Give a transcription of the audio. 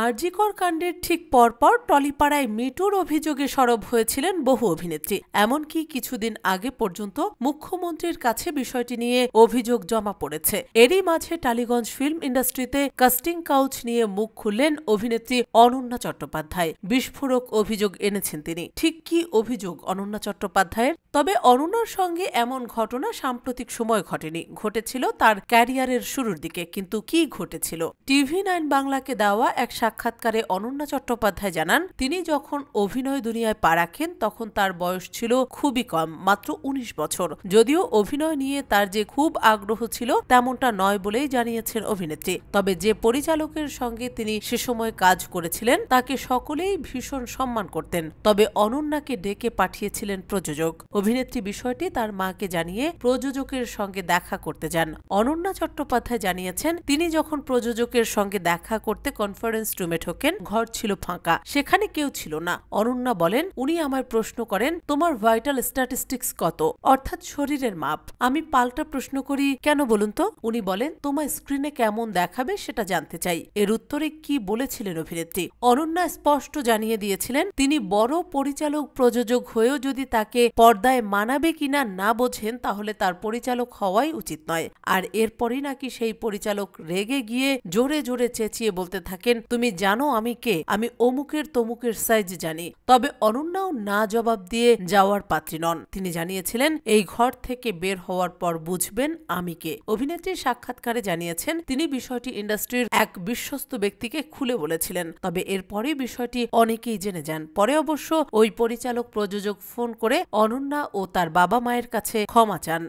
আরজিকর কাণ্ডের ঠিক পরপর টলিপাড়ায় মিটুর অভিযোগে সরব হয়েছিলেন বহু অভিনেত্রী। এমনকি কিছুদিন আগে পর্যন্ত মুখ্যমন্ত্রীর কাছে বিষয়টি নিয়ে অভিযোগ জমা পড়েছে। এরই মাঝে টালিগঞ্জ ফিল্ম ইন্ডাস্ট্রিতে কাস্টিং কাউচ নিয়ে মুখ খুললেন অভিনেত্রী অনন্যা চট্টোপাধ্যায়। বিস্ফোরক অভিযোগ এনেছেন তিনি। ঠিক কি অভিযোগ অনন্যা চট্টোপাধ্যায়ের? তবে অনন্যার সঙ্গে এমন ঘটনা সাম্প্রতিক সময় ঘটেনি, ঘটেছিল তার ক্যারিয়ারের শুরুর দিকে। কিন্তু কি ঘটেছিল? TV9 বাংলাকে দেওয়া এক সাক্ষাৎকারে অনন্যা চট্টোপাধ্যায় জানান, তিনি যখন অভিনয় দুনিয়ায় পা রাখেন তখন তার বয়স ছিল খুবই কম, মাত্র 19 বছর। যদিও অভিনয় নিয়ে তার যে খুব আগ্রহ ছিল তেমনটা নয় বলেই জানিয়েছেন অভিনেত্রী। তবে যে পরিচালকের সঙ্গে তিনি সে সময় কাজ করেছিলেন তাকে সকলেই ভীষণ সম্মান করতেন। তবে অনন্যাকে ডেকে পাঠিয়েছিলেন প্রযোজক। অভিনেত্রী বিষয়টি তার মাকে জানিয়ে প্রযোজকের সঙ্গে দেখা করতে যান। অনন্যা চট্টোপাধ্যায় জানিয়েছেন, তিনি যখন প্রযোজকের সঙ্গে দেখা করতে কনফারেন্স রুমে ঢোকেন, ঘর ছিল ফাঁকা, সেখানে কেউ ছিল না। অনন্যা বলেন, উনি আমায় প্রশ্ন করেন, তোমার ভাইটাল স্ট্যাটিস্টিক্স কত, অর্থাৎ শরীরের মাপ। আমি পাল্টা প্রশ্ন করি, কেন বলুন তো? উনি বলেন, তোমার স্ক্রিনে কেমন দেখাবে সেটা জানতে চাই। এর উত্তরে কি বলেছিলেন অভিনেত্রী? অনন্যা স্পষ্ট জানিয়ে দিয়েছিলেন, তিনি বড় পরিচালক প্রযোজক হয়েও যদি তাকে পর্দায় মানাবে কিনা না বোঝেন তাহলে তার পরিচালক হওয়াই উচিত নয়। আর এরপরই নাকি সেই পরিচালক রেগে গিয়ে জোরে জোরে চেঁচিয়ে বলতে থাকেন, তুমি জানো আমি কে? আমি অমুকের তমুকের সাইজ জানি। তবে অনন্যাও না জবাব দিয়ে যাওয়ার পাত্রী নন। তিনি জানিয়েছিলেন, এই ঘর থেকে বের হওয়ার পর বুঝবেন আমি কে। অভিনেত্রী সাক্ষাৎকারে জানিয়েছেন, তিনি বিষয়টি ইন্ডাস্ট্রির এক বিশ্বস্ত ব্যক্তিকে খুলে বলেছিলেন। তবে এরপরে বিষয়টি অনেকেই জেনে যান। পরে অবশ্য ওই পরিচালক প্রযোজক ফোন করে অনন্যা ও তার বাবা মায়ের কাছে ক্ষমা চান।